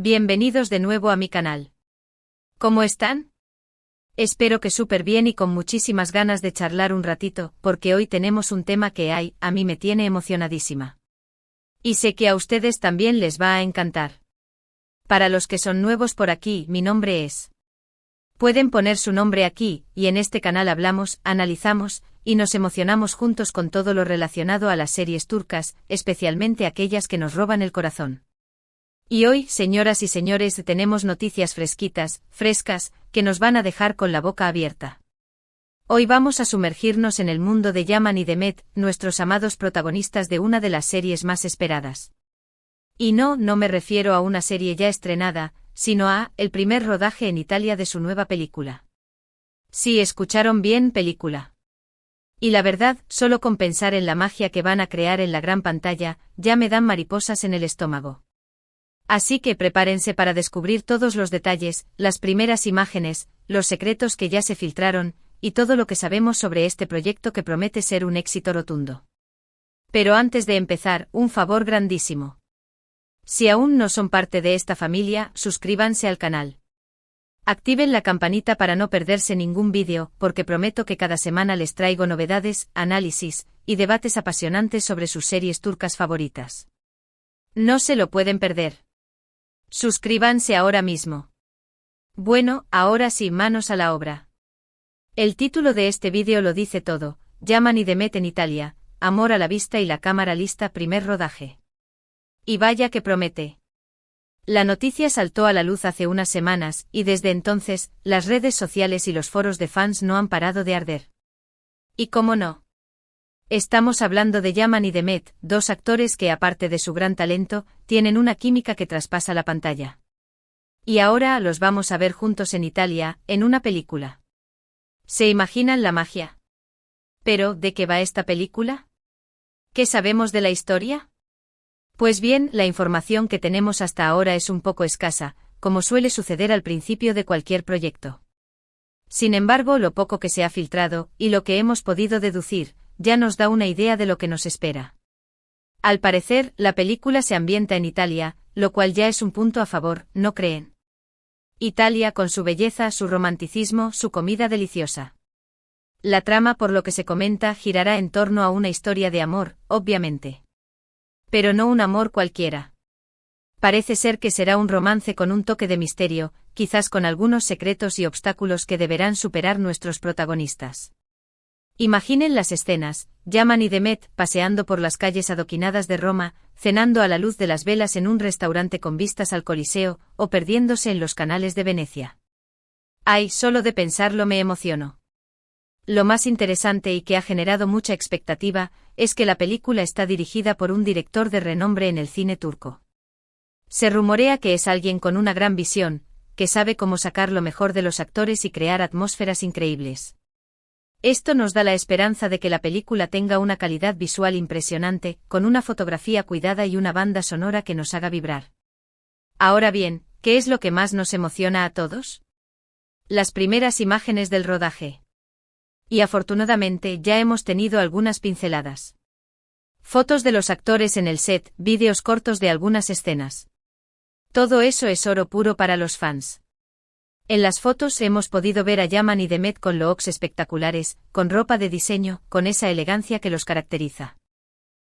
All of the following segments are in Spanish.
Bienvenidos de nuevo a mi canal. ¿Cómo están? Espero que súper bien y con muchísimas ganas de charlar un ratito, porque hoy tenemos un tema que a mí me tiene emocionadísima. Y sé que a ustedes también les va a encantar. Para los que son nuevos por aquí, mi nombre es. Pueden poner su nombre aquí, y en este canal hablamos, analizamos, y nos emocionamos juntos con todo lo relacionado a las series turcas, especialmente aquellas que nos roban el corazón. Y hoy, señoras y señores, tenemos noticias frescas, que nos van a dejar con la boca abierta. Hoy vamos a sumergirnos en el mundo de Yaman y Demet, nuestros amados protagonistas de una de las series más esperadas. Y no me refiero a una serie ya estrenada, sino a el primer rodaje en Italia de su nueva película. Sí, escucharon bien, película. Y la verdad, solo con pensar en la magia que van a crear en la gran pantalla, ya me dan mariposas en el estómago. Así que prepárense para descubrir todos los detalles, las primeras imágenes, los secretos que ya se filtraron, y todo lo que sabemos sobre este proyecto que promete ser un éxito rotundo. Pero antes de empezar, un favor grandísimo. Si aún no son parte de esta familia, suscríbanse al canal. Activen la campanita para no perderse ningún vídeo, porque prometo que cada semana les traigo novedades, análisis, y debates apasionantes sobre sus series turcas favoritas. No se lo pueden perder. Suscríbanse ahora mismo. Bueno, ahora sí, manos a la obra. El título de este vídeo lo dice todo: Yaman y Demet en Italia, amor a la vista y la cámara lista, primer rodaje. Y vaya que promete. La noticia saltó a la luz hace unas semanas, y desde entonces, las redes sociales y los foros de fans no han parado de arder. ¿Y cómo no? Estamos hablando de Yaman y Demet, dos actores que, aparte de su gran talento, tienen una química que traspasa la pantalla. Y ahora los vamos a ver juntos en Italia, en una película. ¿Se imaginan la magia? ¿Pero de qué va esta película? ¿Qué sabemos de la historia? Pues bien, la información que tenemos hasta ahora es un poco escasa, como suele suceder al principio de cualquier proyecto. Sin embargo, lo poco que se ha filtrado, y lo que hemos podido deducir, ya nos da una idea de lo que nos espera. Al parecer, la película se ambienta en Italia, lo cual ya es un punto a favor, ¿no creen? Italia con su belleza, su romanticismo, su comida deliciosa. La trama, por lo que se comenta, girará en torno a una historia de amor, obviamente. Pero no un amor cualquiera. Parece ser que será un romance con un toque de misterio, quizás con algunos secretos y obstáculos que deberán superar nuestros protagonistas. Imaginen las escenas: Yaman y Demet paseando por las calles adoquinadas de Roma, cenando a la luz de las velas en un restaurante con vistas al Coliseo, o perdiéndose en los canales de Venecia. Ay, solo de pensarlo me emociono. Lo más interesante y que ha generado mucha expectativa, es que la película está dirigida por un director de renombre en el cine turco. Se rumorea que es alguien con una gran visión, que sabe cómo sacar lo mejor de los actores y crear atmósferas increíbles. Esto nos da la esperanza de que la película tenga una calidad visual impresionante, con una fotografía cuidada y una banda sonora que nos haga vibrar. Ahora bien, ¿qué es lo que más nos emociona a todos? Las primeras imágenes del rodaje. Y afortunadamente ya hemos tenido algunas pinceladas. Fotos de los actores en el set, vídeos cortos de algunas escenas. Todo eso es oro puro para los fans. En las fotos hemos podido ver a Yaman y Demet con looks espectaculares, con ropa de diseño, con esa elegancia que los caracteriza.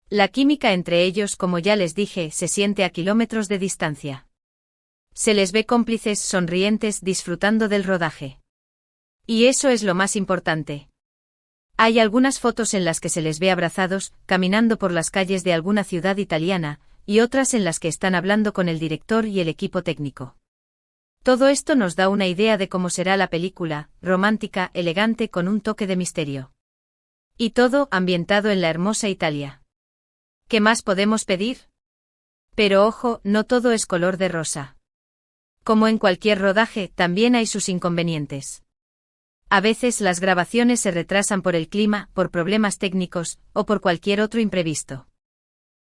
La química entre ellos, como ya les dije, se siente a kilómetros de distancia. Se les ve cómplices, sonrientes, disfrutando del rodaje. Y eso es lo más importante. Hay algunas fotos en las que se les ve abrazados, caminando por las calles de alguna ciudad italiana, y otras en las que están hablando con el director y el equipo técnico. Todo esto nos da una idea de cómo será la película: romántica, elegante, con un toque de misterio. Y todo ambientado en la hermosa Italia. ¿Qué más podemos pedir? Pero ojo, no todo es color de rosa. Como en cualquier rodaje, también hay sus inconvenientes. A veces las grabaciones se retrasan por el clima, por problemas técnicos, o por cualquier otro imprevisto.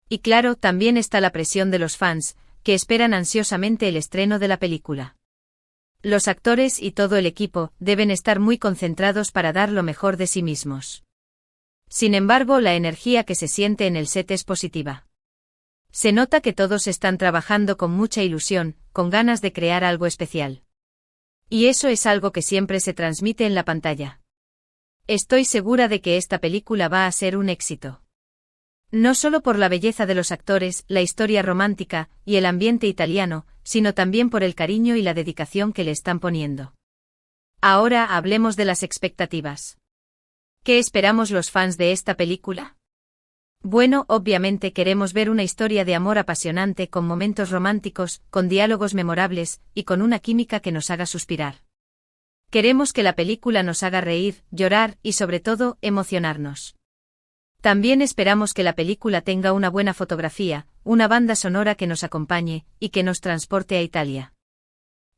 Y claro, también está la presión de los fans, que esperan ansiosamente el estreno de la película. Los actores y todo el equipo deben estar muy concentrados para dar lo mejor de sí mismos. Sin embargo, la energía que se siente en el set es positiva. Se nota que todos están trabajando con mucha ilusión, con ganas de crear algo especial. Y eso es algo que siempre se transmite en la pantalla. Estoy segura de que esta película va a ser un éxito. No solo por la belleza de los actores, la historia romántica y el ambiente italiano, sino también por el cariño y la dedicación que le están poniendo. Ahora hablemos de las expectativas. ¿Qué esperamos los fans de esta película? Bueno, obviamente queremos ver una historia de amor apasionante con momentos románticos, con diálogos memorables y con una química que nos haga suspirar. Queremos que la película nos haga reír, llorar y sobre todo, emocionarnos. También esperamos que la película tenga una buena fotografía, una banda sonora que nos acompañe y que nos transporte a Italia.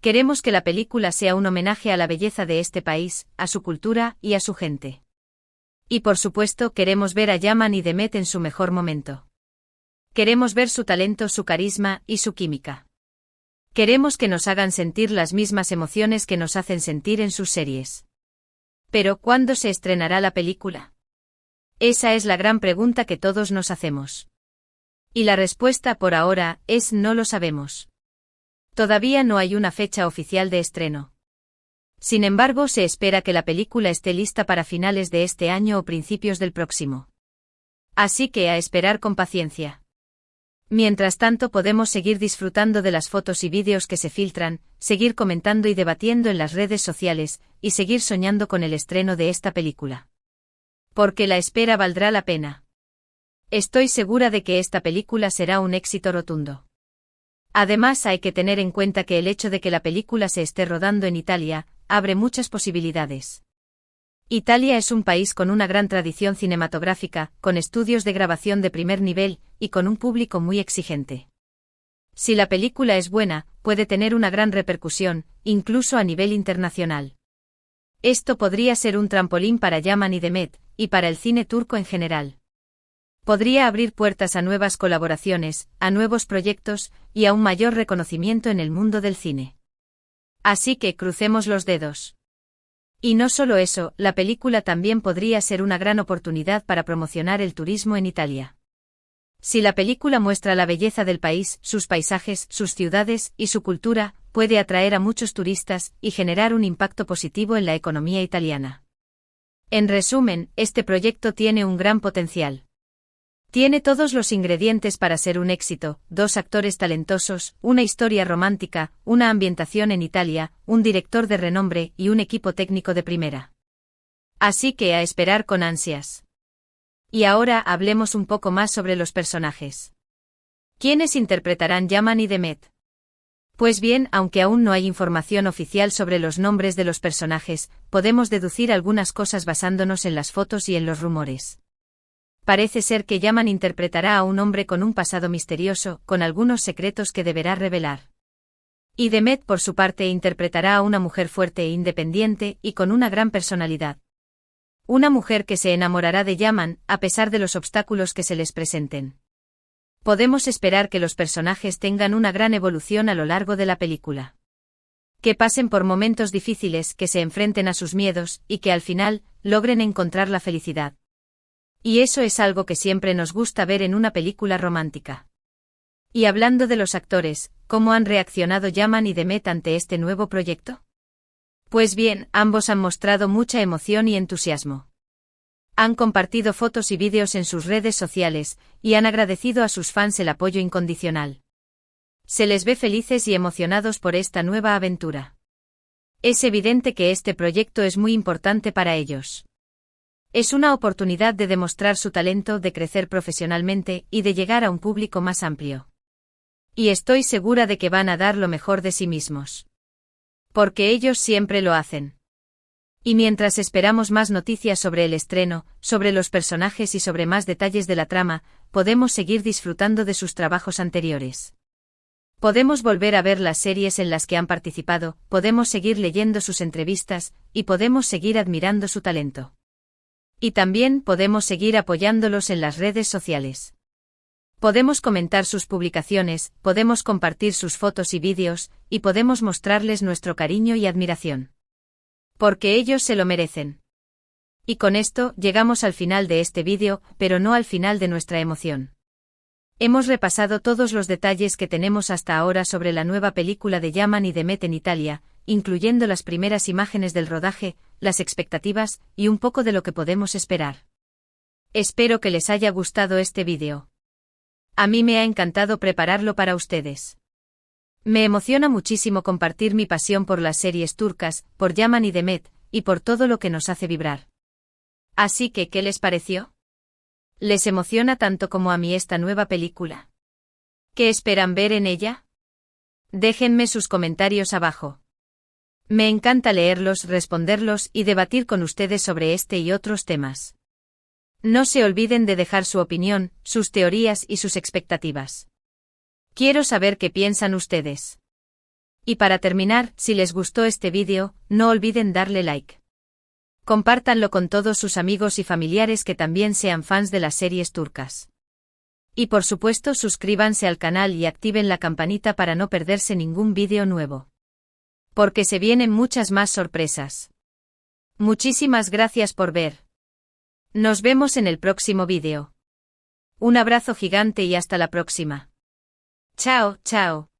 Queremos que la película sea un homenaje a la belleza de este país, a su cultura y a su gente. Y por supuesto queremos ver a Yaman y Demet en su mejor momento. Queremos ver su talento, su carisma y su química. Queremos que nos hagan sentir las mismas emociones que nos hacen sentir en sus series. Pero, ¿cuándo se estrenará la película? Esa es la gran pregunta que todos nos hacemos. Y la respuesta por ahora es no lo sabemos. Todavía no hay una fecha oficial de estreno. Sin embargo, se espera que la película esté lista para finales de este año o principios del próximo. Así que a esperar con paciencia. Mientras tanto podemos seguir disfrutando de las fotos y vídeos que se filtran, seguir comentando y debatiendo en las redes sociales, y seguir soñando con el estreno de esta película. Porque la espera valdrá la pena. Estoy segura de que esta película será un éxito rotundo. Además, hay que tener en cuenta que el hecho de que la película se esté rodando en Italia, abre muchas posibilidades. Italia es un país con una gran tradición cinematográfica, con estudios de grabación de primer nivel, y con un público muy exigente. Si la película es buena, puede tener una gran repercusión, incluso a nivel internacional. Esto podría ser un trampolín para Yaman y Demet, y para el cine turco en general. Podría abrir puertas a nuevas colaboraciones, a nuevos proyectos, y a un mayor reconocimiento en el mundo del cine. Así que crucemos los dedos. Y no solo eso, la película también podría ser una gran oportunidad para promocionar el turismo en Italia. Si la película muestra la belleza del país, sus paisajes, sus ciudades y su cultura, puede atraer a muchos turistas y generar un impacto positivo en la economía italiana. En resumen, este proyecto tiene un gran potencial. Tiene todos los ingredientes para ser un éxito: 2 actores talentosos, una historia romántica, una ambientación en Italia, un director de renombre y un equipo técnico de primera. Así que a esperar con ansias. Y ahora hablemos un poco más sobre los personajes. ¿Quiénes interpretarán Yaman y Demet? Pues bien, aunque aún no hay información oficial sobre los nombres de los personajes, podemos deducir algunas cosas basándonos en las fotos y en los rumores. Parece ser que Yaman interpretará a un hombre con un pasado misterioso, con algunos secretos que deberá revelar. Y Demet, por su parte, interpretará a una mujer fuerte e independiente y con una gran personalidad. Una mujer que se enamorará de Yaman, a pesar de los obstáculos que se les presenten. Podemos esperar que los personajes tengan una gran evolución a lo largo de la película. Que pasen por momentos difíciles, que se enfrenten a sus miedos, y que al final, logren encontrar la felicidad. Y eso es algo que siempre nos gusta ver en una película romántica. Y hablando de los actores, ¿cómo han reaccionado Yaman y Demet ante este nuevo proyecto? Pues bien, ambos han mostrado mucha emoción y entusiasmo. Han compartido fotos y vídeos en sus redes sociales, y han agradecido a sus fans el apoyo incondicional. Se les ve felices y emocionados por esta nueva aventura. Es evidente que este proyecto es muy importante para ellos. Es una oportunidad de demostrar su talento, de crecer profesionalmente y de llegar a un público más amplio. Y estoy segura de que van a dar lo mejor de sí mismos. Porque ellos siempre lo hacen. Y mientras esperamos más noticias sobre el estreno, sobre los personajes y sobre más detalles de la trama, podemos seguir disfrutando de sus trabajos anteriores. Podemos volver a ver las series en las que han participado, podemos seguir leyendo sus entrevistas, y podemos seguir admirando su talento. Y también podemos seguir apoyándolos en las redes sociales. Podemos comentar sus publicaciones, podemos compartir sus fotos y vídeos, y podemos mostrarles nuestro cariño y admiración. Porque ellos se lo merecen. Y con esto, llegamos al final de este vídeo, pero no al final de nuestra emoción. Hemos repasado todos los detalles que tenemos hasta ahora sobre la nueva película de Yaman y Demet en Italia, incluyendo las primeras imágenes del rodaje, las expectativas, y un poco de lo que podemos esperar. Espero que les haya gustado este vídeo. A mí me ha encantado prepararlo para ustedes. Me emociona muchísimo compartir mi pasión por las series turcas, por Yaman y Demet, y por todo lo que nos hace vibrar. Así que, ¿qué les pareció? ¿Les emociona tanto como a mí esta nueva película? ¿Qué esperan ver en ella? Déjenme sus comentarios abajo. Me encanta leerlos, responderlos y debatir con ustedes sobre este y otros temas. No se olviden de dejar su opinión, sus teorías y sus expectativas. Quiero saber qué piensan ustedes. Y para terminar, si les gustó este vídeo, no olviden darle like. Compártanlo con todos sus amigos y familiares que también sean fans de las series turcas. Y por supuesto suscríbanse al canal y activen la campanita para no perderse ningún vídeo nuevo. Porque se vienen muchas más sorpresas. Muchísimas gracias por ver. Nos vemos en el próximo vídeo. Un abrazo gigante y hasta la próxima. Chao, chao.